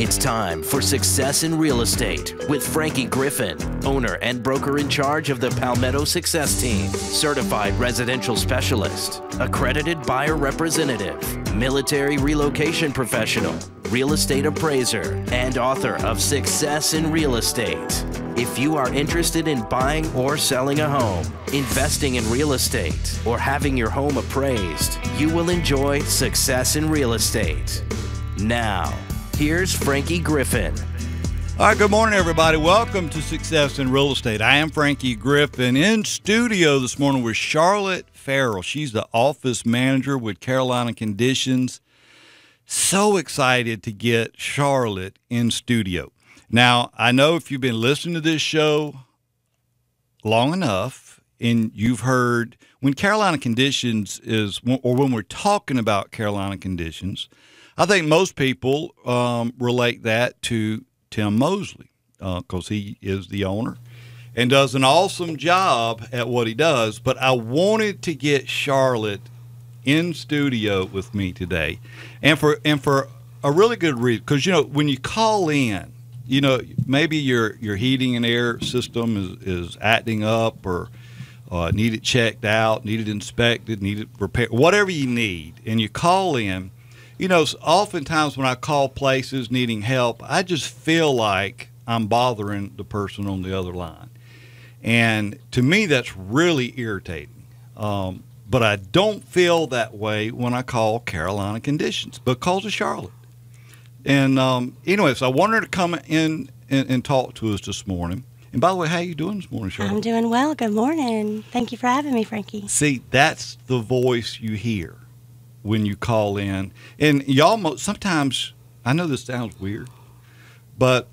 It's time for Success in Real Estate with Frankie Griffin, owner and broker in charge of the Palmetto Success Team, certified residential specialist, accredited buyer representative, military relocation professional, real estate appraiser, and author of Success in Real Estate. If you are interested in buying or selling a home, investing in real estate, or having your home appraised, you will enjoy Success in Real Estate. Now, here's Frankie Griffin. All right, good morning, everybody. Welcome to Success in Real Estate. I am Frankie Griffin. In studio this morning with Charlotte Farrell. She's the office manager with Carolina Conditions. So excited to get Charlotte in studio. Now, I know if you've been listening to this show long enough and you've heard when Carolina Conditions is, or when we're talking about Carolina Conditions, I think most people relate that to Tim Mosley because he is the owner and does an awesome job at what he does. But I wanted to get Charlotte in studio with me today, and for a really good reason. Because when you call in, maybe your heating and air system is acting up, or need it checked out, need it inspected, need it repaired, whatever you need, and you call in. Oftentimes when I call places needing help, I just feel like I'm bothering the person on the other line. And to me, that's really irritating. But I don't feel that way when I call Carolina Conditions because of Charlotte. And anyways, I wanted her to come in and talk to us this morning. And by the way, how you doing this morning, Charlotte? I'm doing well. Good morning. Thank you for having me, Frankie. See, that's the voice you hear when you call in. And y'all, sometimes, I know this sounds weird, but,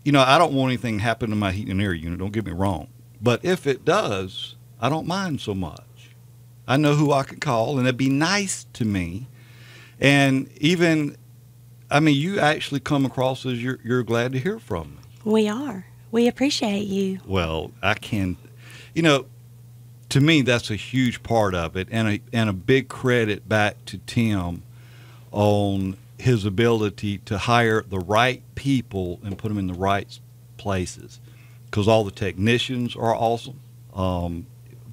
I don't want anything to happen to my heat and air unit, don't get me wrong. But if it does, I don't mind so much. I know who I could call, and it'd be nice to me. And even, you actually come across as you're glad to hear from me. We are. We appreciate you. Well, I can, to me, that's a huge part of it, and a big credit back to Tim on his ability to hire the right people and put them in the right places, because all the technicians are awesome,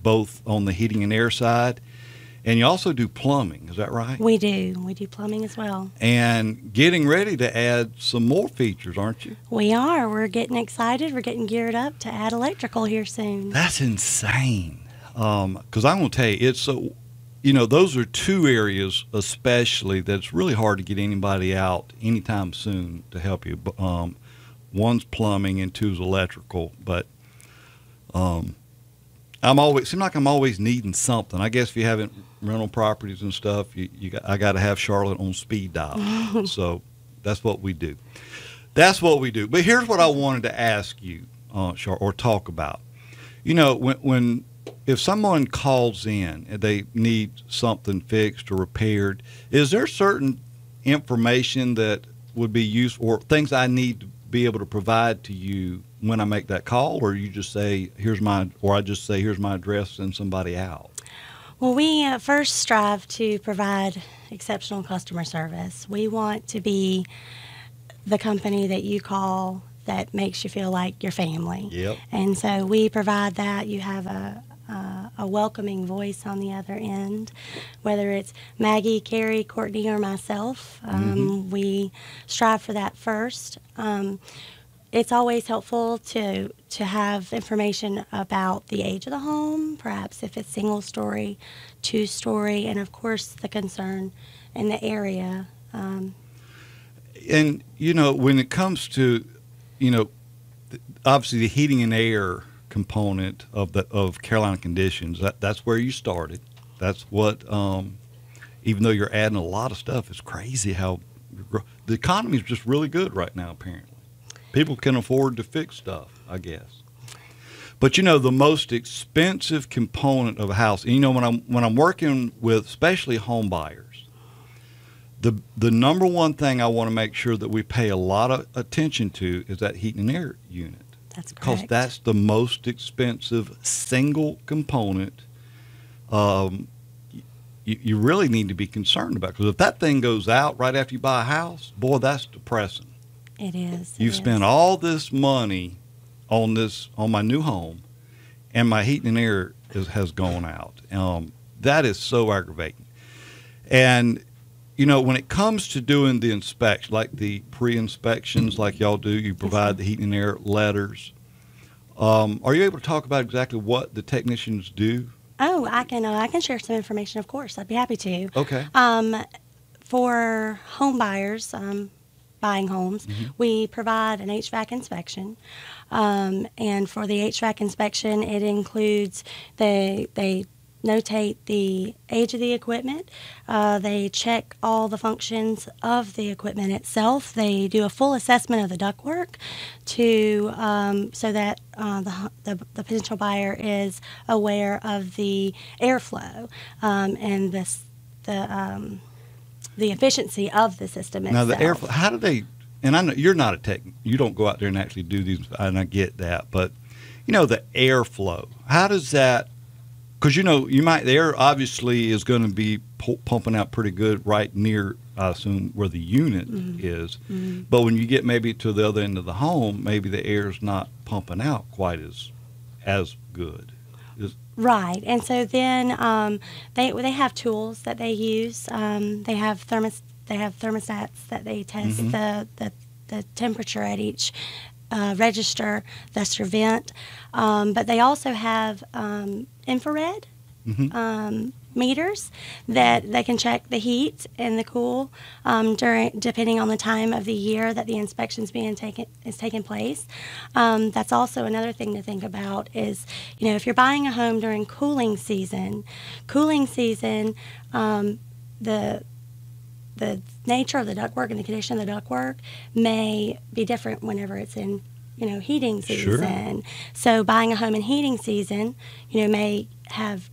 both on the heating and air side, and you also do plumbing. Is that right? We do. We do plumbing as well. And getting ready to add some more features, aren't you? We are. We're getting excited. We're getting geared up to add electrical here soon. That's insane. Because I'm going to tell you, it's so, those are two areas especially that's really hard to get anybody out anytime soon to help you. One's plumbing and two's electrical. But seems like I'm always needing something. I guess if you haven't rental properties and stuff, I got to have Charlotte on speed dial. So that's what we do. That's what we do. But here's what I wanted to ask you, or talk about. If someone calls in and they need something fixed or repaired, is there certain information that would be useful, or things I need to be able to provide to you when I make that call, or you just say, here's my address, send somebody out? Well, we first strive to provide exceptional customer service. We want to be the company that you call that makes you feel like your family. Yep. And so we provide that. You have a welcoming voice on the other end, whether it's Maggie, Carrie, Courtney, or myself. We strive for that first. It's always helpful to have information about the age of the home, perhaps if it's single story, 2-story, and of course the concern in the area. And when it comes to obviously the heating and air component of Carolina Conditions, that's where you started. That's what, even though you're adding a lot of stuff, it's crazy how the economy is just really good right now. Apparently, people can afford to fix stuff, I guess. But the most expensive component of a house, and when I'm working with especially home buyers, the number one thing I want to make sure that we pay a lot of attention to is that heating and air unit. That's correct. Because that's the most expensive single component you really need to be concerned about. Because if that thing goes out right after you buy a house, boy, that's depressing. It is. You've spent all this money on my new home, and my heating and air has gone out. That is so aggravating. And, you know, when it comes to doing the inspection, like the pre-inspections like y'all do, you provide the heating and air letters. Are you able to talk about exactly what the technicians do? Oh, I can share some information, of course. I'd be happy to. Okay. For home buyers buying homes, we provide an HVAC inspection. And for the HVAC inspection, it includes they notate the age of the equipment. They check all the functions of the equipment itself. They do a full assessment of the ductwork so that the potential buyer is aware of the airflow and the efficiency of the system itself. Now, the airflow, how do they, and I know you're not a tech, you don't go out there and actually do these, and I get that, but, you know, the airflow, how does that, because, you know, the air obviously is going to be pumping out pretty good right near, I assume, where the unit is. But when you get maybe to the other end of the home, maybe the air's not pumping out quite as good. Right, and so then they have tools that they use. They have thermostats that they test the temperature at each register, thus your vent. But they also have infrared meters that they can check the heat and the cool depending on the time of the year that the inspection's taking place. That's also another thing to think about is, you know, if you're buying a home during cooling season, the nature of the ductwork and the condition of the ductwork may be different whenever it's in, you know, heating season. Sure. So buying a home in heating season, you know, may have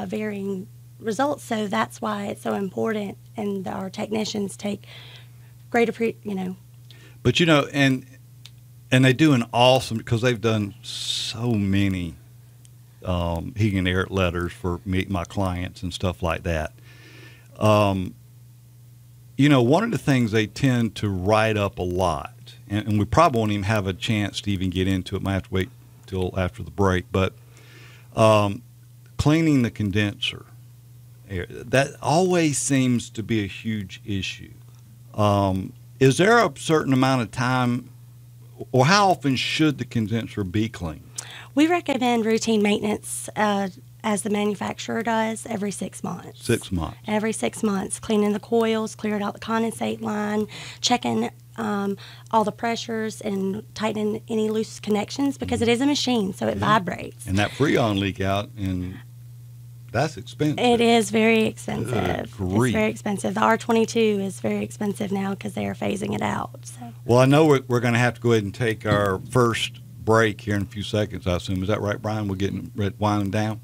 varying results. So that's why it's so important, and our technicians take greater, But, you know, and they do an awesome, because they've done so many heating and air letters for my clients and stuff like that. You know, one of the things they tend to write up a lot, and we probably won't even have a chance to even get into it. Might have to wait till after the break, but cleaning the condenser air, that always seems to be a huge issue. Is there a certain amount of time, or how often should the condenser be cleaned? We recommend routine maintenance as the manufacturer does, every 6 months. 6 months. Every 6 months, cleaning the coils, clearing out the condensate line, checking all the pressures and tightening any loose connections, because it is a machine, so it vibrates. And that Freon leak out, and that's expensive. It is very expensive. It's grief. very expensive. The R22 is very expensive now because they are phasing it out. So. Well, I know we're going to have to go ahead and take our first break here in a few seconds, I assume. Is that right, Brian? We're getting winding down.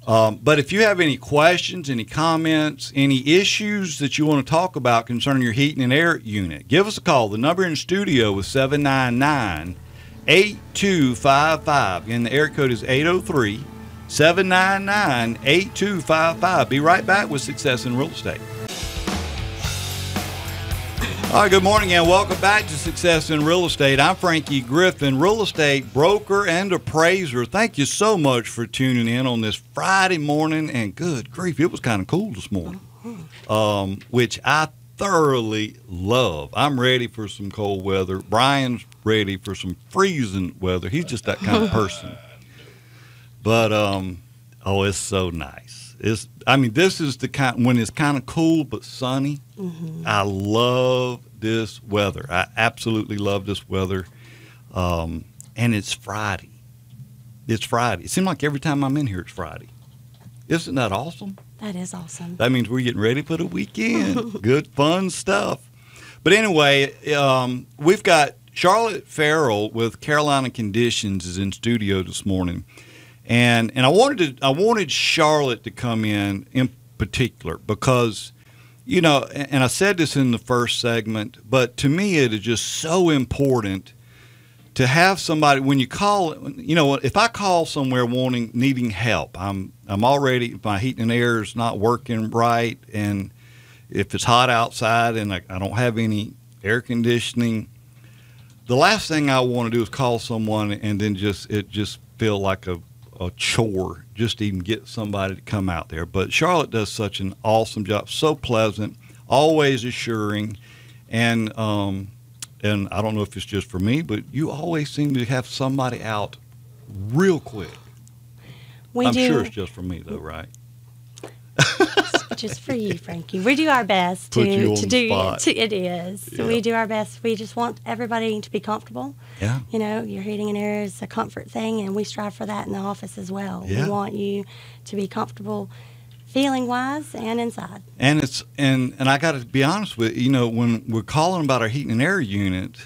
But if you have any questions, any comments, any issues that you want to talk about concerning your heating and air unit, give us a call. The number in the studio is 799-8255. Again, the area code is 803-799-8255. Be right back with Success in Real Estate. All right, good morning and welcome back to Success in Real Estate. I'm Frankie Griffin, real estate broker and appraiser. Thank you so much for tuning in on this Friday morning. And good grief, it was kind of cool this morning, which I thoroughly love. I'm ready for some cold weather. Brian's ready for some freezing weather. He's just that kind of person. But, it's so nice. This is the kind, when it's kind of cool but sunny. I love this weather. I absolutely love this weather. And it's Friday. It's Friday. It seems like every time I'm in here, it's Friday. Isn't that awesome? That is awesome. That means we're getting ready for the weekend. Good, fun stuff. But anyway, we've got Charlotte Farrell with Carolina Conditions is in studio this morning. And I wanted Charlotte to come in particular because, you know, and I said this in the first segment, but to me it is just so important to have somebody when you call, you know, if I call somewhere needing help, I'm already, my heating and air is not working right, and if it's hot outside and I don't have any air conditioning, the last thing I want to do is call someone and then just feel like a chore just to even get somebody to come out there. But Charlotte does such an awesome job, so pleasant, always assuring, and I don't know if it's just for me, but you always seem to have somebody out real quick. I'm sure it's just for me though, right? Just for you, Frankie. We do our best to do. It is. Yeah. We do our best. We just want everybody to be comfortable. Yeah. You know, your heating and air is a comfort thing, and we strive for that in the office as well. Yeah. We want you to be comfortable, feeling wise and inside. And it's and I got to be honest with you. You know, when we're calling about our heating and air unit,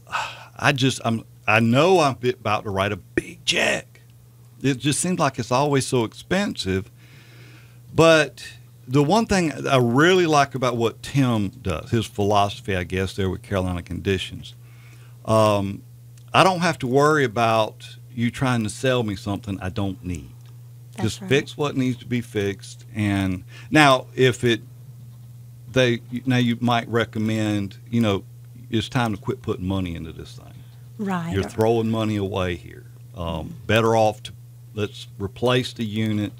I know I'm about to write a big check. It just seems like it's always so expensive. But the one thing I really like about what Tim does, his philosophy, I guess, there with Carolina Conditions, I don't have to worry about you trying to sell me something I don't need. That's Just right. fix what needs to be fixed. And now, you might recommend, you know, it's time to quit putting money into this thing. Right. You're throwing money away here. Better off let's replace the unit.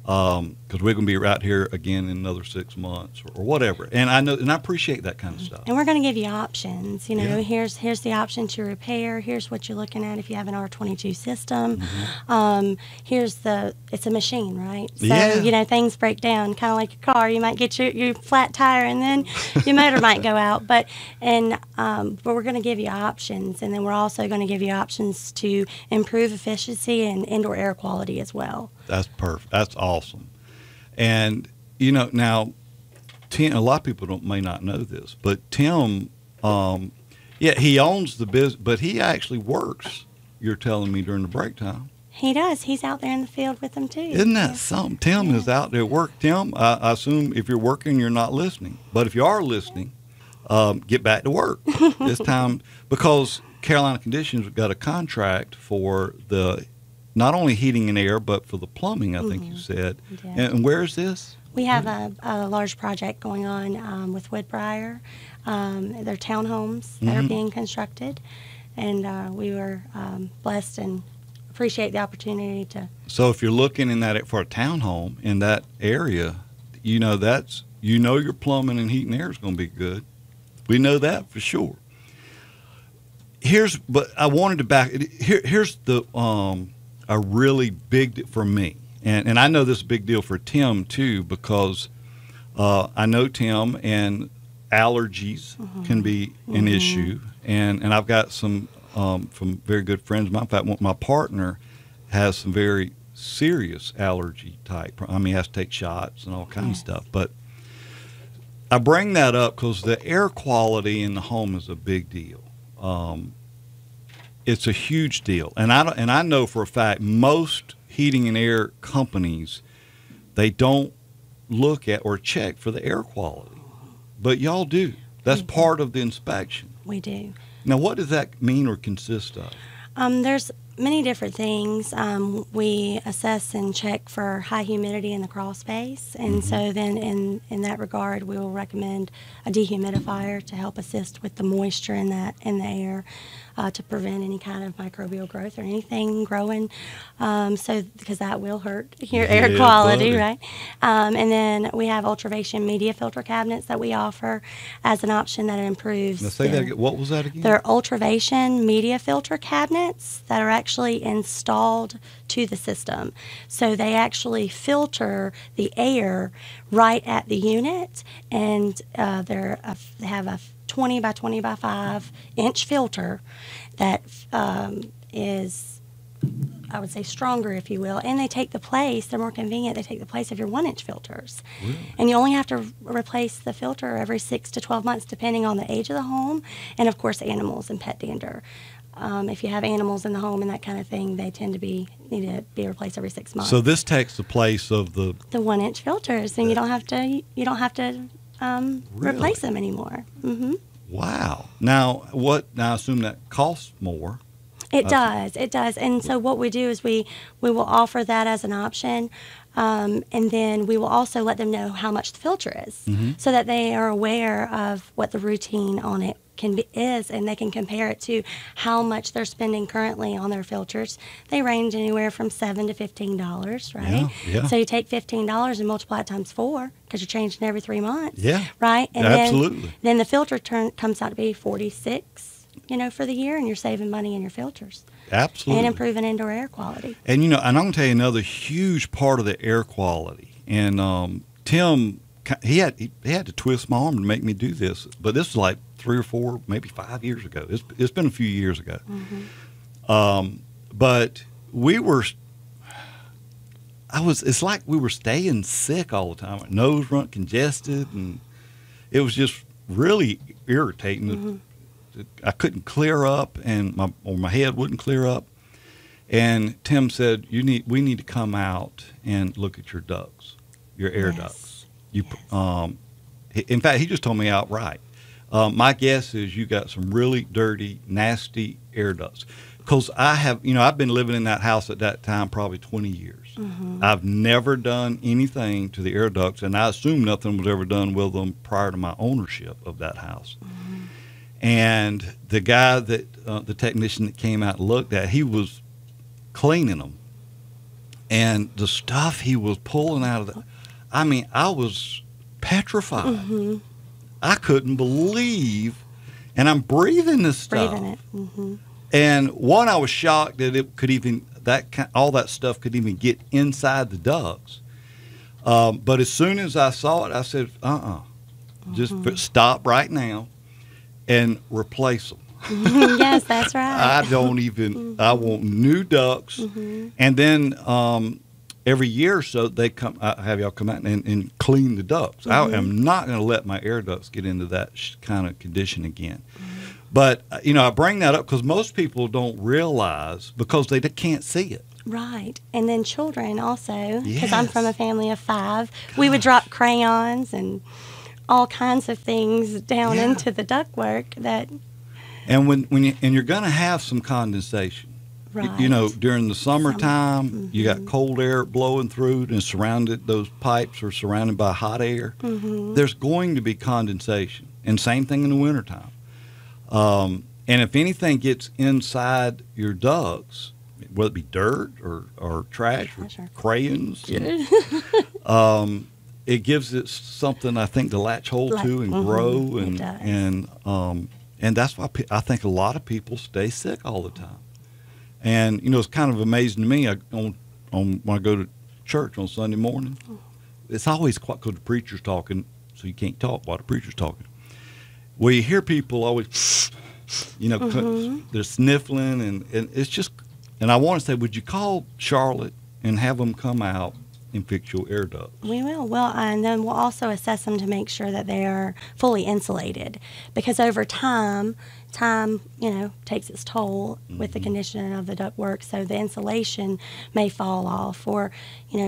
Because we're going to be right here again in another 6 months or whatever. And I know, and I appreciate that kind of stuff. And we're going to give you options. You know, Yeah. here's the option to repair. Here's what you're looking at if you have an R22 system. Mm-hmm. It's a machine, right? So, Yeah. you know, things break down, kind of like your car. You might get your flat tire and then your motor might go out. But we're going to give you options. And then we're also going to give you options to improve efficiency and indoor air quality as well. That's perfect. That's awesome. And, you know, now, Tim, a lot of people may not know this, but Tim, he owns the business, but he actually works, you're telling me, during the break time. He does. He's out there in the field with them, too. Isn't that something? Tim is out there work. Tim, I assume if you're working, you're not listening. But if you are listening, get back to work. This time, because Carolina Conditions got a contract for the not only heating and air, but for the plumbing, I think you said. Yeah. And where is this? We have a large project going on with Woodbriar. They're townhomes that are being constructed, and we were blessed and appreciate the opportunity to. So if you're looking for a townhome in that area, you know your plumbing and heating and air is going to be good. We know that for sure. Here's the a really big for me, and I know this is a big deal for Tim too, because I know Tim, and allergies can be an issue, and I've got some from very good friends of mine. In fact, my partner has some very serious allergy type. I mean, he has to take shots and all kinds of stuff. But I bring that up because the air quality in the home is a big deal. It's a huge deal, and I know for a fact most heating and air companies, they don't look at or check for the air quality, but y'all do. That's part of the inspection. We do. Now, what does that mean or consist of? There's many different things. We assess and check for high humidity in the crawl space, and so then in that regard, we will recommend a dehumidifier to help assist with the moisture in the air. To prevent any kind of microbial growth or anything growing, because that will hurt your air quality, right? And then we have ultravation media filter cabinets that we offer as an option that improves. Now say that again. What was that again? They're ultravation media filter cabinets that are actually installed to the system. So they actually filter the air right at the unit, and they have a 20 by 20 by 5 inch filter that is, I would say, stronger, if you will, and they're more convenient, they take the place of your 1 inch filters. Really? And you only have to replace the filter every 6 to 12 months depending on the age of the home and, of course, animals and pet dander. If you have animals in the home and that kind of thing, they tend to need to be replaced every 6 months. So this takes the place of the 1 inch filters, and you don't have to Really? replace them anymore. Wow. Now, I assume that costs more. It does. It does. And so what we do is we will offer that as an option. And then we will also let them know how much the filter is, so that they are aware of what the routine on it is, and they can compare it to how much they're spending currently on their filters. They range anywhere from $7 to $15, right? Yeah. So you take $15 and multiply it times 4, because you're changing every 3 months. Yeah. Right? And absolutely. Then the filter comes out to be $46, for the year, and you're saving money in your filters. Absolutely. And improving indoor air quality. And, and I'm going to tell you another huge part of the air quality. And Tim, he had to twist my arm to make me do this. But this was like 3 or 4, maybe 5 years ago. It's been a few years ago. But it's like we were staying sick all the time. My nose run congested, and it was just really irritating. I couldn't clear up, and my head wouldn't clear up. And Tim said, we need to come out and look at your ducts, your air ducts. In fact, he just told me outright. My guess is you got some really dirty, nasty air ducts. Because I've been living in that house at that time probably 20 years. I've never done anything to the air ducts, and I assume nothing was ever done with them prior to my ownership of that house. And the guy the technician that came out and looked at, he was cleaning them. And the stuff he was pulling out of I was petrified. I couldn't believe, and I'm breathing this stuff. Breathing it. And I was shocked that it could even, all that stuff could even get inside the ducts. But as soon as I saw it, I said, just stop right now and replace them. Yes, that's right. I want new ducts. And then every year or so, they have y'all come out and clean the ducts. I am not going to let my air ducts get into that kind of condition again. But, I bring that up because most people don't realize, because they can't see it. Right. And then children also, because Yes. I'm from a family of 5, we would drop crayons and all kinds of things down into the ductwork that. And you're going to have some condensation. Right. During the summertime, you got cold air blowing through, and those pipes are surrounded by hot air. There's going to be condensation, and same thing in the wintertime. And if anything gets inside your ducts, whether it be dirt or trash or crayons, it gives it something, I think, to latch hold to and grow, and that's why I think a lot of people stay sick all the time. And it's kind of amazing to me. When I go to church on Sunday morning, it's always quite because the preacher's talking, so you can't talk while the preacher's talking. Well, you hear people always, they're sniffling, and it's just. And I want to say, would you call Charlotte and have them come out and fix your air ducts? We will. Well, and then we'll also assess them to make sure that they are fully insulated, because over time takes its toll with the condition of the ductwork. So the insulation may fall off, or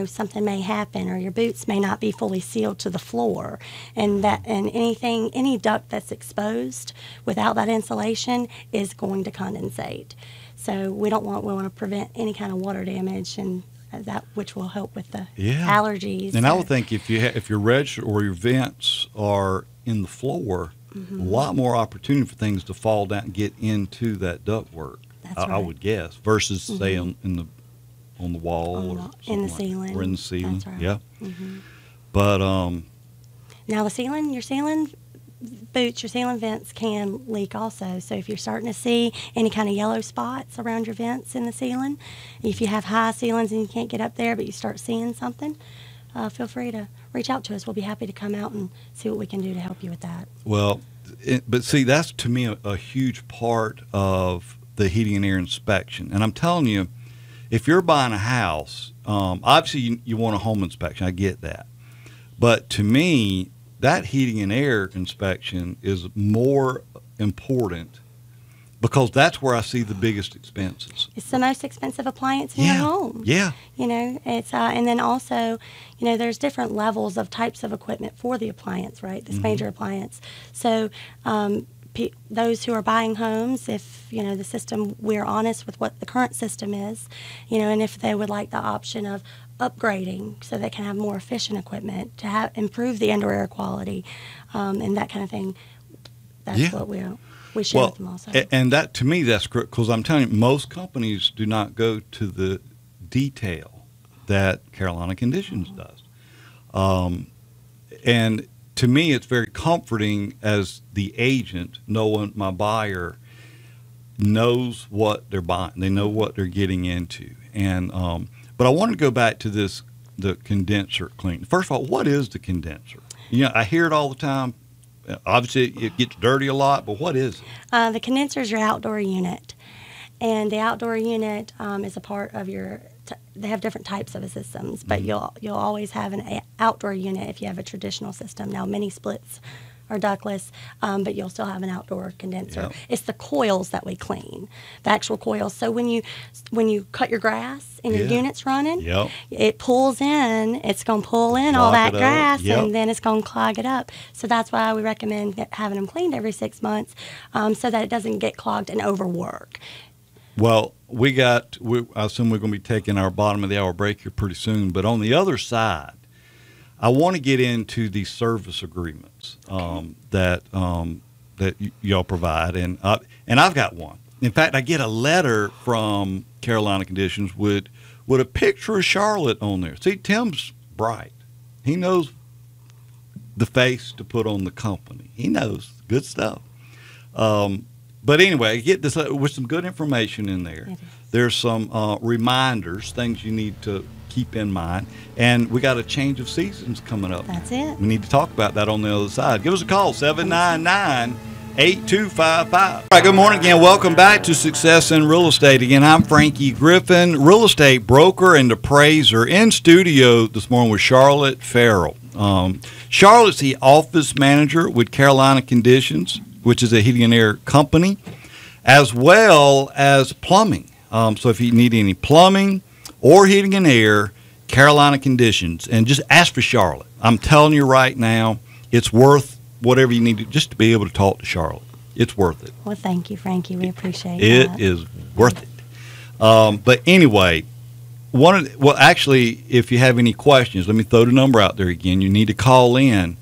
something may happen, or your boots may not be fully sealed to the floor, and any duct that's exposed without that insulation is going to condensate. So we want to prevent any kind of water damage, and that which will help with the allergies. And I would think if your register or your vents are in the floor, a lot more opportunity for things to fall down and get into that ductwork. I would guess, versus say on the wall or in the ceiling. Or in the ceiling. That's right. Yeah. But now your ceiling boots, your ceiling vents can leak also. So if you're starting to see any kind of yellow spots around your vents in the ceiling, if you have high ceilings and you can't get up there, but you start seeing something, feel free to reach out to us. We'll be happy to come out and see what we can do to help you with that. Well, but see, that's to me a huge part of the heating and air inspection. And I'm telling you, if you're buying a house, obviously you want a home inspection. I get that. But to me, that heating and air inspection is more important, because that's where I see the biggest expenses. It's the most expensive appliance in your home. Yeah. It's and then also, there's different levels of types of equipment for the appliance, right? This major appliance. So those who are buying homes, if the system, we're honest with what the current system is, and if they would like the option of upgrading so they can have more efficient equipment to improve the indoor air quality, and that kind of thing. That's what we share with them also. And that, to me, that's correct, because I'm telling you, most companies do not go to the detail that Carolina Conditions does. And to me, it's very comforting as the agent, knowing my buyer knows what they're buying. They know what they're getting into. And but I want to go back to the condenser clean. First of all, what is the condenser? I hear it all the time. Obviously, it gets dirty a lot, but what is it? The condenser is your outdoor unit. And the outdoor unit is a part of they have different types of systems, but you'll always have an outdoor unit if you have a traditional system. Now, mini splits are ductless, but you'll still have an outdoor condenser. Yep. It's the coils that we clean, the actual coils. So when you cut your grass and your unit's running, it pulls in. It's going to pull in all that grass, and then it's going to clog it up. So that's why we recommend having them cleaned every 6 months, so that it doesn't get clogged and overwork. Well, I assume we're going to be taking our bottom of the hour break here pretty soon. But on the other side, I want to get into these service agreements that y'all provide, and I've got one. In fact, I get a letter from Carolina Conditions with a picture of Charlotte on there. See, Tim's bright. He knows the face to put on the company. He knows good stuff. But anyway, get this with some good information in there. There's some reminders, things you need to keep in mind. And we got a change of seasons coming up. That's it. We need to talk about that on the other side. Give us a call, 799-8255. All right, good morning again. Welcome back to Success in Real Estate. Again, I'm Frankie Griffin, real estate broker and appraiser, in studio this morning with Charlotte Farrell. Charlotte's the office manager with Carolina Conditions, which is a heating and air company, as well as plumbing. So if you need any plumbing or heating and air, Carolina Conditions, and just ask for Charlotte. I'm telling you right now, it's worth whatever you need to, just to be able to talk to Charlotte. It's worth it. Well, thank you, Frankie. We appreciate It that. is worth it. But anyway, actually, if you have any questions, let me throw the number out there again. You need to call in.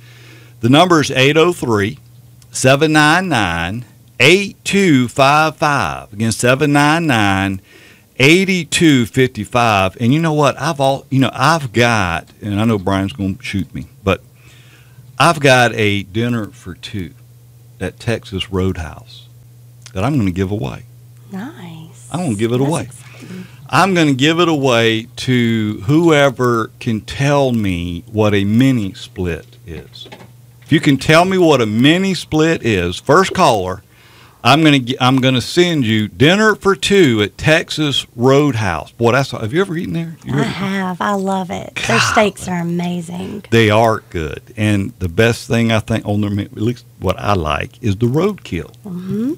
The number is 803-799-8255. Again, 799-8255. And you know what? I've got, and I know Brian's going to shoot me, but I've got a dinner for two at Texas Roadhouse that I'm going to give away. Nice. I'm going to give it away. Exciting. I'm going to give it away to whoever can tell me what a mini split is. If you can tell me what a mini split is, first caller, I'm going to send you dinner for two at Texas Roadhouse. Boy, have you ever eaten there? I have. I love it. Their steaks are amazing. They are good, and the best thing I think on their menu, at least what I like, is the roadkill. Mm-hmm.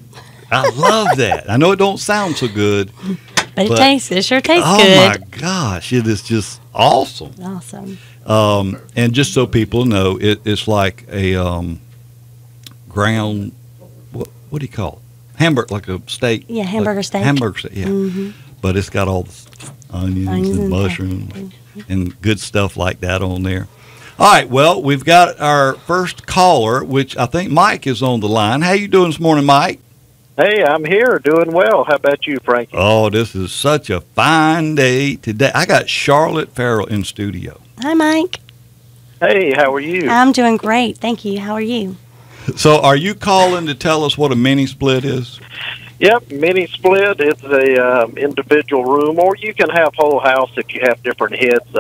I love that. I know it don't sound so good, but it sure tastes good. Oh my gosh, it is just awesome. Awesome. And just so people know, it's like a ground. What do you call it? Hamburger, like a steak. Yeah, hamburger steak. Hamburger steak, yeah. Mm-hmm. But it's got all the onions and mushrooms and good stuff like that on there. All right, well, we've got our first caller, which I think Mike is on the line. How you doing this morning, Mike? Hey, I'm here, doing well. How about you, Frankie? Oh, this is such a fine day today. I got Charlotte Farrell in studio. Hi, Mike. Hey, how are you? I'm doing great, thank you. How are you? So are you calling to tell us what a mini split is? Yep, mini split. It's a individual room, or you can have whole house if you have different heads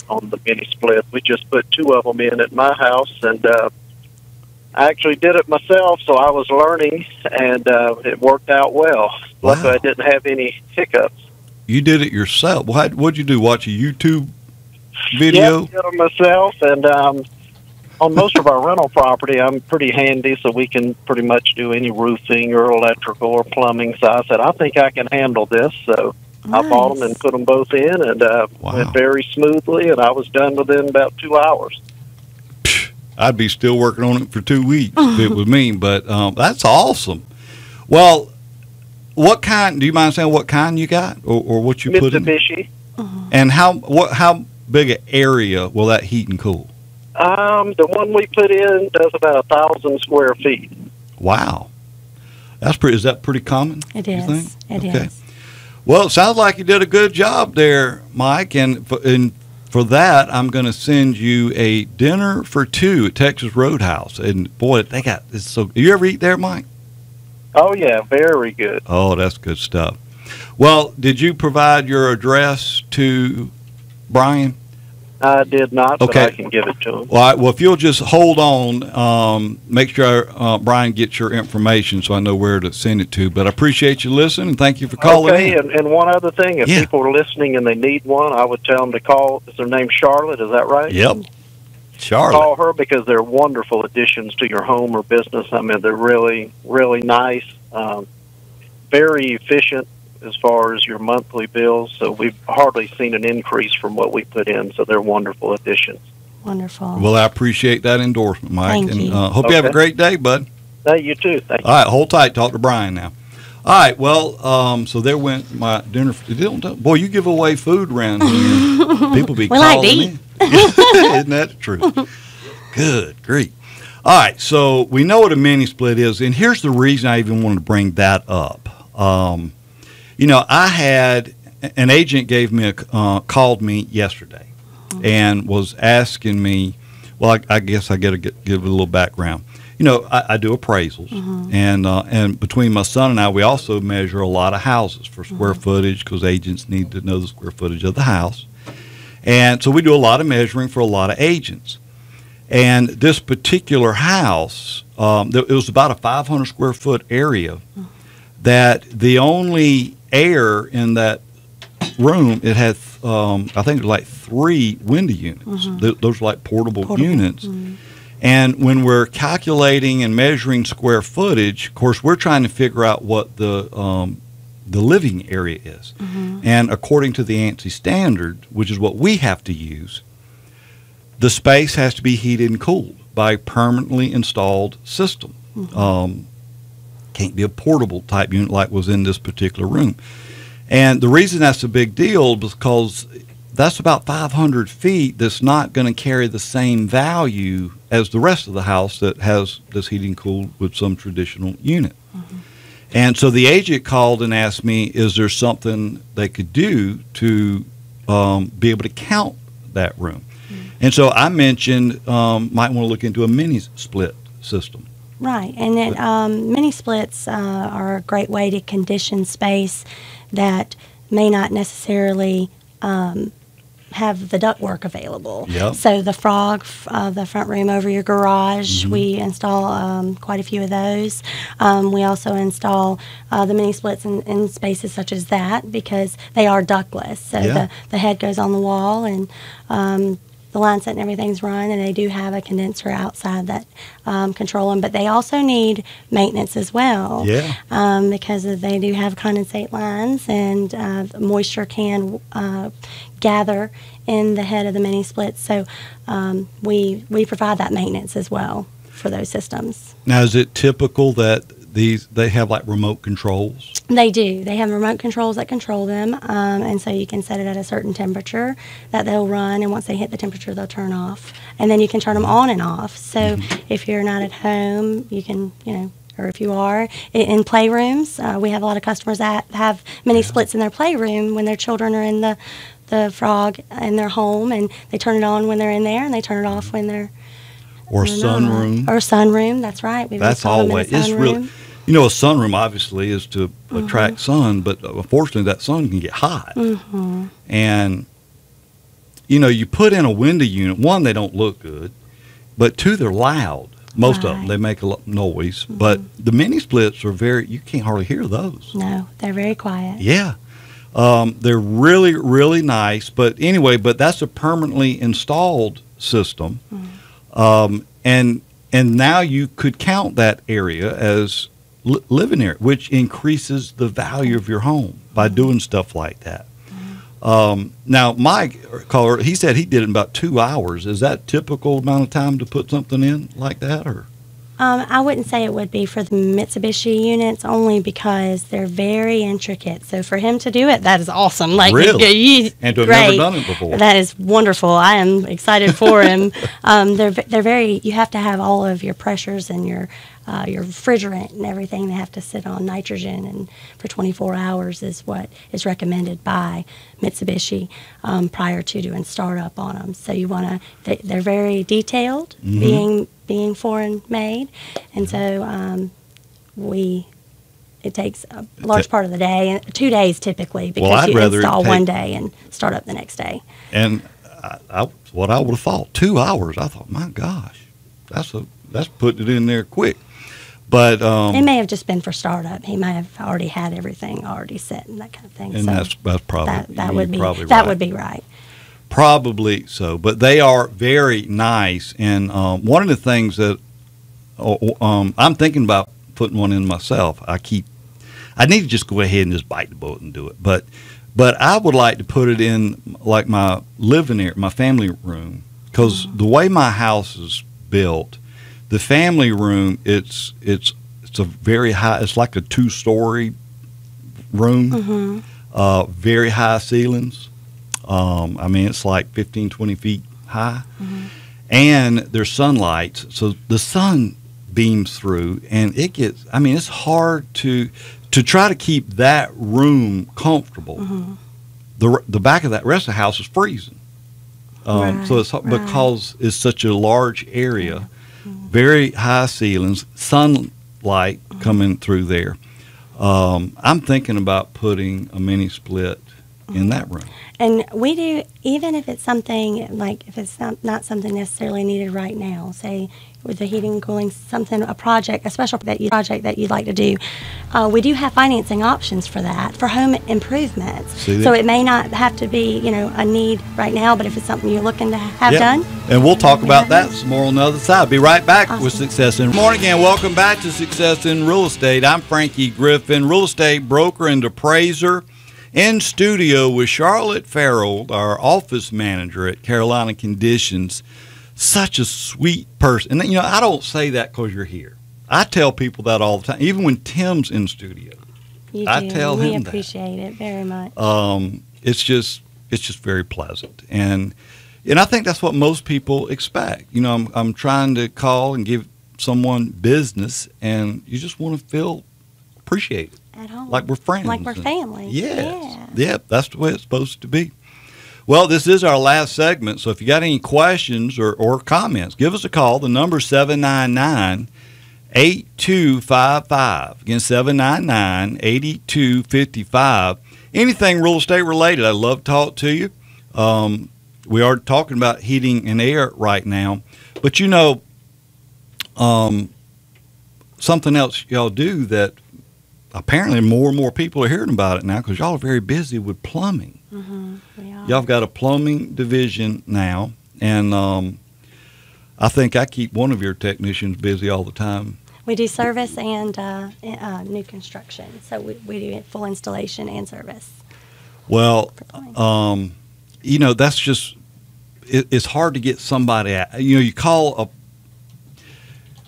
on the mini split. We just put two of them in at my house, and I actually did it myself, so I was learning, and it worked out well. Wow. Luckily, I didn't have any hiccups. You did it yourself. What'd you do, watch a YouTube video? Yep, did it myself, and on most of our rental property, I'm pretty handy, so we can pretty much do any roofing or electrical or plumbing. So I said, I think I can handle this. So nice. I bought them and put them both in, and went very smoothly, and I was done within about 2 hours. I'd be still working on it for 2 weeks if it was me. But that's awesome. Well, what kind? Do you mind saying what kind you got, or what you put in? Mitsubishi. And how big an area will that heat and cool? The one we put in does about 1,000 square feet. Wow, that's pretty. Is that pretty common? It you is. think? It Okay. is. Well, it sounds like you did a good job there, Mike. And for that, I'm going to send you a dinner for two at Texas Roadhouse. And boy, they got this. So, you ever eat there, Mike? Oh, yeah, very good. Oh, that's good stuff. Well, did you provide your address to Brian? I did not, but Okay. I can give it to him. All right. Well, if you'll just hold on, make sure Brian gets your information so I know where to send it to. But I appreciate you listening, and thank you for calling Okay, in. and one other thing, if Yeah. people are listening and they need one, I would tell them to call. Is their name Charlotte? Is that right? Yep. Charlotte. Call her because they're wonderful additions to your home or business. I mean, they're really, really nice, very efficient as far as your monthly bills. So we've hardly seen an increase from what we put in. So they're wonderful additions. Wonderful. Well, I appreciate that endorsement, Mike. Thank and you. Hope you have a Okay. great day, bud. Hey, you too. Thank you. All right, hold tight. Talk to Brian now. All right, well, so there went my dinner. Boy, you give away food around here. People be We like calling to me. Isn't that the truth? Good grief. All right, so we know what a mini split is, and here's the reason I even wanted to bring that up. I had an agent called me yesterday and was asking me, well, I guess I got to give a little background. I do appraisals, and between my son and I, we also measure a lot of houses for square footage because agents need to know the square footage of the house. And so we do a lot of measuring for a lot of agents. And this particular house, it was about a 500 square foot area that the only air in that room, it had, I think it was like 3 window units. Those are like portable units. And when we're calculating and measuring square footage, of course, we're trying to figure out what the living area is. And according to the ANSI standard, which is what we have to use, the space has to be heated and cooled by a permanently installed system. Can't be a portable type unit like was in this particular room. And the reason that's a big deal is because that's about 500 feet that's not going to carry the same value as the rest of the house that has this heating cooled with some traditional unit. And so the agent called and asked me, is there something they could do to be able to count that room? And so I mentioned might want to look into a mini split system. Right, and mini splits are a great way to condition space that may not necessarily have the ductwork available. Yep. So the the front room over your garage, we install quite a few of those. We also install the mini splits in spaces such as that because they are ductless. So the head goes on the wall and the line set and everything's run, and they do have a condenser outside that control them. But they also need maintenance as well, because they do have condensate lines, and moisture can gather in the head of the mini splits. So we provide that maintenance as well for those systems. Now, is it typical that they have like remote controls? They do. They have remote controls that control them, and so you can set it at a certain temperature that they'll run, and once they hit the temperature, they'll turn off. And then you can turn them on and off. So if you're not at home, you can, or if you are in playrooms, we have a lot of customers that have mini splits in their playroom when their children are in the frog in their home, and they turn it on when they're in there, and they turn it off when they're or sunroom. Or sunroom, that's right. That's always, it's really, a sunroom obviously is to attract sun, but unfortunately that sun can get hot. And, you put in a window unit, one, they don't look good, but two, they're loud. Most of them, they make a lot of noise, but the mini splits are you can't hardly hear those. No, they're very quiet. Yeah. They're really, really nice, but that's a permanently installed system. And now you could count that area as living area, which increases the value of your home by doing stuff like that. Now, Mike caller, he said he did it in about 2 hours. Is that typical amount of time to put something in like that, or? I wouldn't say it would be for the Mitsubishi units, only because they're very intricate. So for him to do it, that is awesome. Like, really? And to have great. never done it before. That is wonderful. I am excited for him. They're very. You have to have all of your pressures and your refrigerant and everything. They have to sit on nitrogen, and for 24 hours is what is recommended by Mitsubishi prior to doing startup on them. So you want to. They're very detailed, being foreign made, and so it takes a large part of the day, 2 days typically, because you install one day and start up the next day. And what I would have thought, 2 hours. I thought, my gosh, that's putting it in there quick. But it may have just been for startup. He might have already had everything already set and that kind of thing. And so that's probably that would be probably that right. would be right. Probably so, but they are very nice. And one of the things that I'm thinking about putting one in myself. I need to just go ahead and just bite the bullet and do it. But I would like to put it in like my living area, my family room, because the way my house is built, the family room it's a very high. It's like a 2-story room, very high ceilings. I mean, it's like 15, 20 feet high. And there's sunlight, so the sun beams through, and it's hard to try to keep that room comfortable. The back of that rest of the house is freezing. So it's because it's such a large area, very high ceilings, sunlight coming through there. I'm thinking about putting a mini split in that room. And we do, even if it's something, like if it's not something necessarily needed right now, say with the heating and cooling, a project, a special project that you'd like to do, we do have financing options for that, for home improvements. So it may not have to be, a need right now, but if it's something you're looking to have done. And we'll talk about that some more on the other side. Be right back with Success in. Good morning again. Welcome back to Success in Real Estate. I'm Frankie Griffin, real estate broker and appraiser. In studio with Charlotte Farrell, our office manager at Carolina Conditions. Such a sweet person. And, I don't say that because you're here. I tell people that all the time, even when Tim's in studio. You do. I tell him that. We appreciate it very much. It's just very pleasant. And I think that's what most people expect. I'm trying to call and give someone business, and you just want to feel appreciated. At home. Like we're friends. Like we're family. Yes. Yeah, that's the way it's supposed to be. Well, this is our last segment, so if you got any questions or comments, give us a call. The number is 799-8255. Again, 799-8255. Anything real estate related, I'd love to talk to you. We are talking about heating and air right now, but something else y'all do that apparently more and more people are hearing about it now, because y'all are very busy with plumbing. We are. Y'all have got a plumbing division now, and I think I keep one of your technicians busy all the time. We do service and new construction, so we do full installation and service. Well, that's just it's hard to get somebody out. You call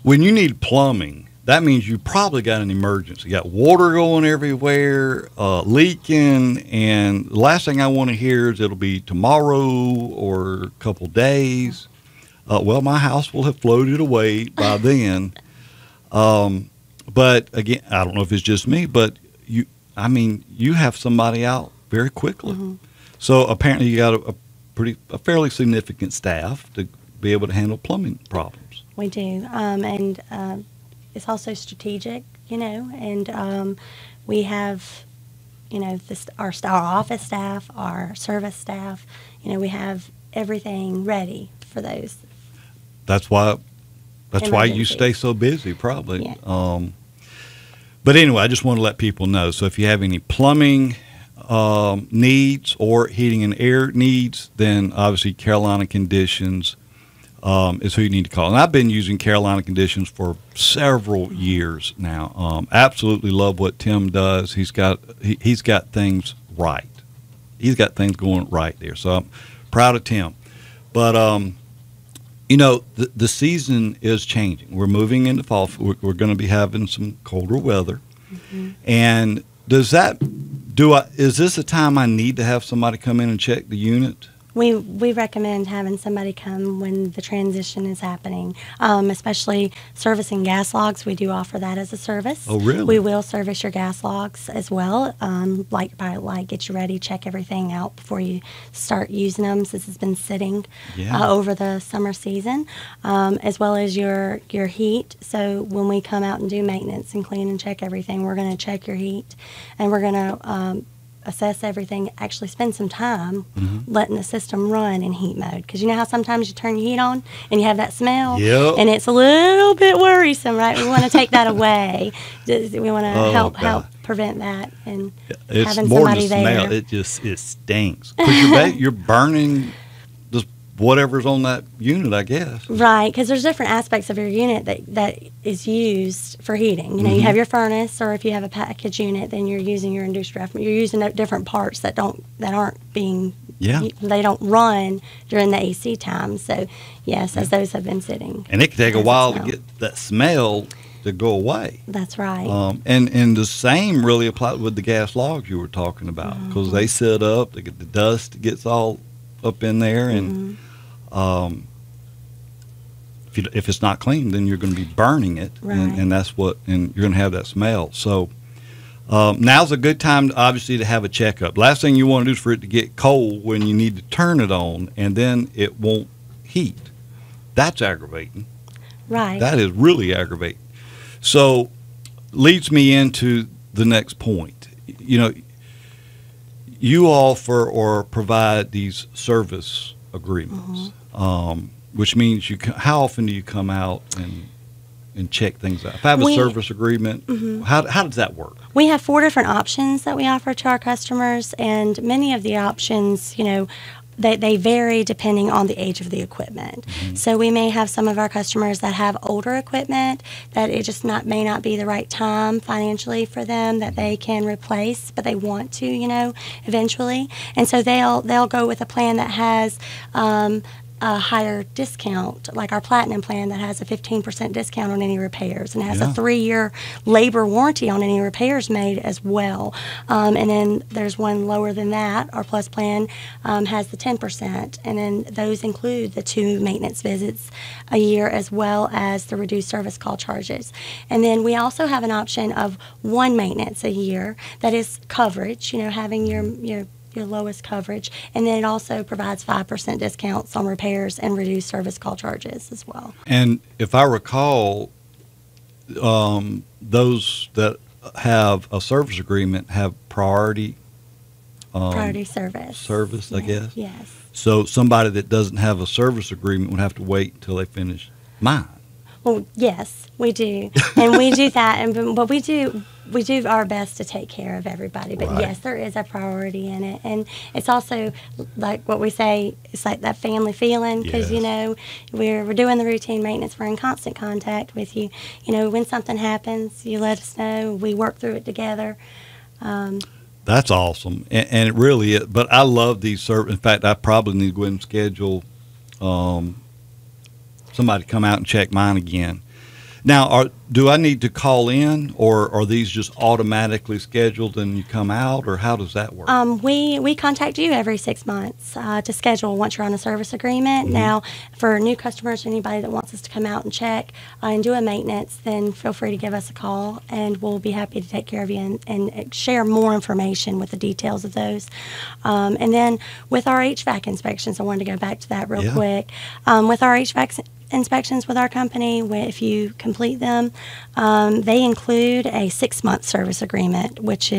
when you need plumbing. That means you probably got an emergency. You got water going everywhere, leaking, and the last thing I want to hear is it'll be tomorrow or a couple days. Well, my house will have floated away by then. But again, I don't know if it's just me, but you have somebody out very quickly. So apparently you got a fairly significant staff to be able to handle plumbing problems. We do, and it's also strategic, and we have, our office staff, our service staff, we have everything ready for those. That's why you stay so busy, probably. Yeah. But anyway, I just want to let people know. So if you have any plumbing needs or heating and air needs, then obviously Carolina Conditions is who you need to call. And I've been using Carolina Conditions for several years now. Absolutely love what Tim does. He's got things right. he's got things going right there. So I'm proud of Tim. But you know, the season is changing. We're moving into fall. We're going to be having some colder weather. And is this a time I need to have somebody come in and check the unit? We recommend having somebody come when the transition is happening, especially servicing gas logs. We do offer that as a service. Oh, really? We will service your gas logs as well, like get you ready, check everything out before you start using them, since it's been sitting over the summer season, as well as your heat. So when we come out and do maintenance and clean and check everything, we're going to check your heat, and we're going to assess everything, actually spend some time letting the system run in heat mode. Because you know how sometimes you turn your heat on and you have that smell? Yep. And it's a little bit worrisome, right? We want to take that away. We want to help prevent that. And it's having more somebody than there. smell. It stinks. Because you're burning just whatever's on that unit, I guess. Right, because there's different aspects of your unit that is used for heating. You know, you have your furnace, or if you have a package unit, then you're using your induced draft. You're using different parts that aren't being they don't run during the AC time. So yes, as those have been sitting, and it can take a while to get that smell to go away. That's right. And the same really applies with the gas logs you were talking about, because they sit up, they get the dust gets all up in there, and if it's not clean, then you're going to be burning it, and you're going to have that smell. So now's a good time, obviously, to have a checkup. Last thing you want to do is for it to get cold when you need to turn it on, and then it won't heat. That's aggravating. Right. That is really aggravating. So leads me into the next point. You know, you offer or provide these service agreements, which means how often do you come out and check things out? If I have a service agreement, how does that work? We have 4 different options that we offer to our customers, and many of the options, you know, they vary depending on the age of the equipment. So we may have some of our customers that have older equipment that it just may not be the right time financially for them that they can replace, but they want to, you know, eventually. And so they'll go with a plan that has a higher discount, like our Platinum plan that has a 15% discount on any repairs, and has a 3-year labor warranty on any repairs made as well. And then there's one lower than that. Our Plus plan has the 10%, and then those include the 2 maintenance visits a year, as well as the reduced service call charges. And then we also have an option of 1 maintenance a year that is coverage, you know, having your lowest coverage, and then it also provides 5% discounts on repairs and reduced service call charges as well. And if I recall, those that have a service agreement have priority service, I guess. Yes. So somebody that doesn't have a service agreement would have to wait until they finish mine. Well, yes, we do, and we do that, but we do our best to take care of everybody. But yes, there is a priority in it, and it's also like what we say. It's like that family feeling, because you know we're doing the routine maintenance. We're in constant contact with you. You know, when something happens, you let us know. We work through it together. That's awesome, and it really is. But I love these services. In fact, I probably need to go ahead and schedule somebody come out and check mine again. Now, do I need to call in, or are these just automatically scheduled and you come out, or how does that work? We contact you every 6 months to schedule once you're on a service agreement. Now, for new customers, anybody that wants us to come out and check and do a maintenance, then feel free to give us a call, and we'll be happy to take care of you and share more information with the details of those. And then with our HVAC inspections, I wanted to go back to that real quick. With our HVAC inspections with our company, if you complete them, they include a 6-month service agreement, which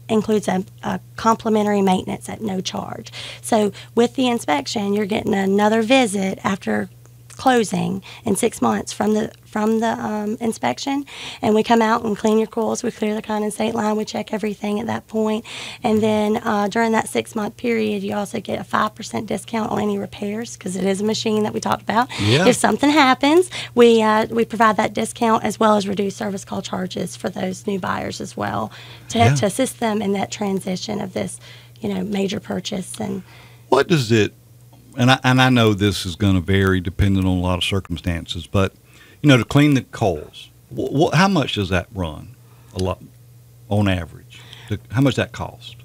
includes a complimentary maintenance at no charge. So with the inspection, you're getting another visit after closing in 6 months from the inspection, and we come out and clean your coils. We clear the condensate line. We check everything at that point, and then during that 6-month period, you also get a 5% discount on any repairs, because it is a machine that we talked about. If something happens, we provide that discount, as well as reduced service call charges for those new buyers as well, to assist them in that transition of this, major purchase. And what does it? And I know this is going to vary depending on a lot of circumstances, but to clean the coals, how much does that run? A lot on average. How much does that cost?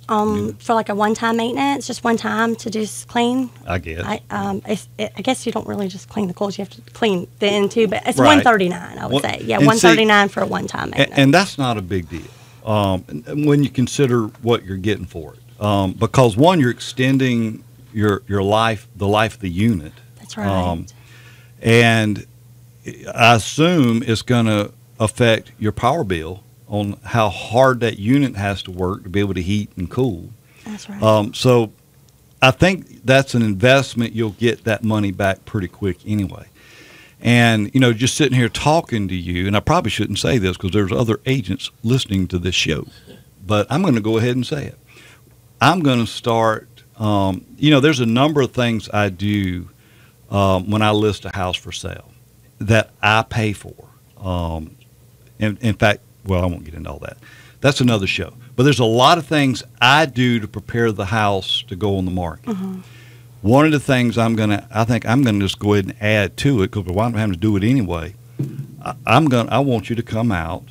For like a one-time maintenance, just one time to just clean. I guess. I guess you don't really just clean the coals; you have to clean the end too. But it's Right. $139, I would say. Yeah, and $139 for a one-time maintenance. And that's not a big deal when you consider what you're getting for it. Because one, you're extending your life, the life of the unit. That's right. And I assume it's going to affect your power bill on how hard that unit has to work to be able to heat and cool. That's right. So I think that's an investment. You'll get that money back pretty quick anyway. And, just sitting here talking to you, and I probably shouldn't say this because there's other agents listening to this show, but I'm going to go ahead and say it. I'm going to start, there's a number of things I do when I list a house for sale that I pay for. In fact, well, I won't get into all that. That's another show. But there's a lot of things I do to prepare the house to go on the market. Mm-hmm. One of the things I think I'm gonna just go ahead and add to it, because I'm having to do it anyway. I want you to come out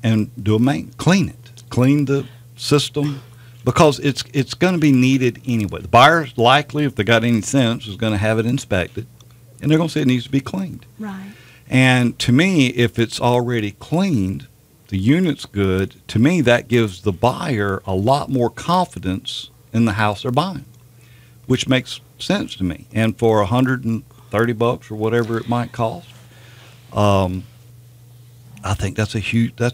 and do clean it, clean the system, because it's going to be needed anyway. The buyer's likely, if they got any sense, is going to have it inspected, and they're going to say it needs to be cleaned. Right. And to me, if it's already cleaned, the unit's good, to me that gives the buyer a lot more confidence in the house they're buying, which makes sense to me. And for $130 or whatever it might cost, I think that's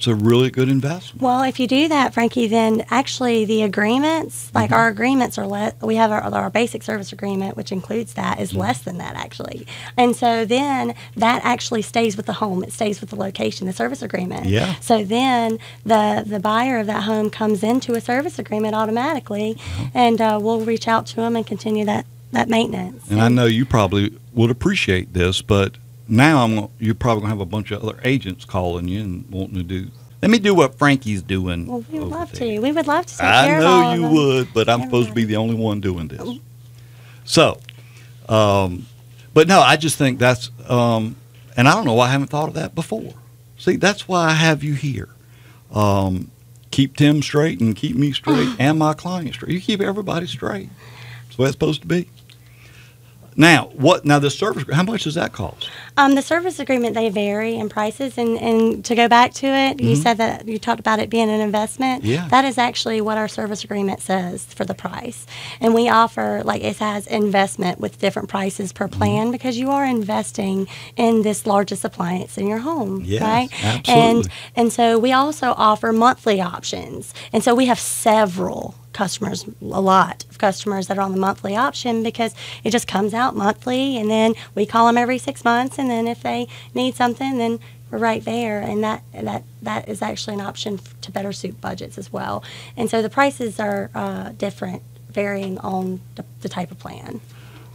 a really good investment. Well, if you do that, Frankie, then actually the agreements, like our agreements are we have our basic service agreement, which includes that, is less than that actually. And so then that actually stays with the home. It stays with the location, the service agreement. Yeah. So then the buyer of that home comes into a service agreement automatically, and we'll reach out to them and continue that maintenance. And I know you probably would appreciate this, but now you're probably going to have a bunch of other agents calling you and wanting to do. Let me do what Frankie's doing. Well, we would love to. We would love to take I care of all know of you them. would, but I'm supposed to be the only one doing this. So, but no, I just think that's, and I don't know why I haven't thought of that before. See, that's why I have you here. Keep Tim straight and keep me straight and my client straight. You keep everybody straight. That's the way it's supposed to be. Now, the service, how much does that cost? The service agreement, they vary in prices. And to go back to it, you said that you talked about it being an investment. Yeah. That is actually what our service agreement says for the price. And we offer, it has investment with different prices per plan because you are investing in this largest appliance in your home, Yes, right? absolutely. And so we also offer monthly options. And so we have several customers, a lot of customers that are on the monthly option because it just comes out monthly, and then we call them every 6 months, and then if they need something, then we're right there, and that is actually an option to better suit budgets as well. And so the prices are different, varying on the type of plan.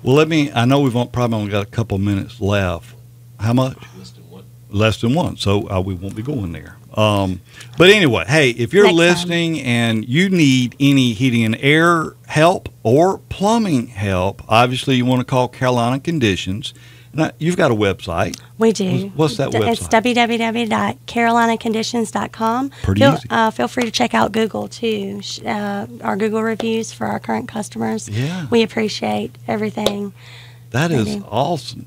Well, I know we've probably only got a couple minutes left. How much? Less than one, so we won't be going there. But anyway, hey, if you're Next listening and you need any heating and air help or plumbing help, obviously you want to call Carolina Conditions. Now, you've got a website. We do. What's that website? It's www.carolinaconditions.com. Pretty easy. Feel free to check out Google, too, our Google reviews for our current customers. Yeah. We appreciate everything. That is awesome.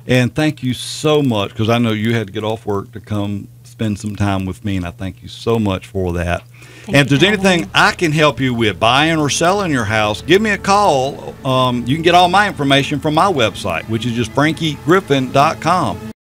And thank you so much, because I know you had to get off work to come spend some time with me, and I thank you so much for that. And if there's anything I can help you with, buying or selling your house, give me a call. You can get all my information from my website, which is just frankiegriffin.com.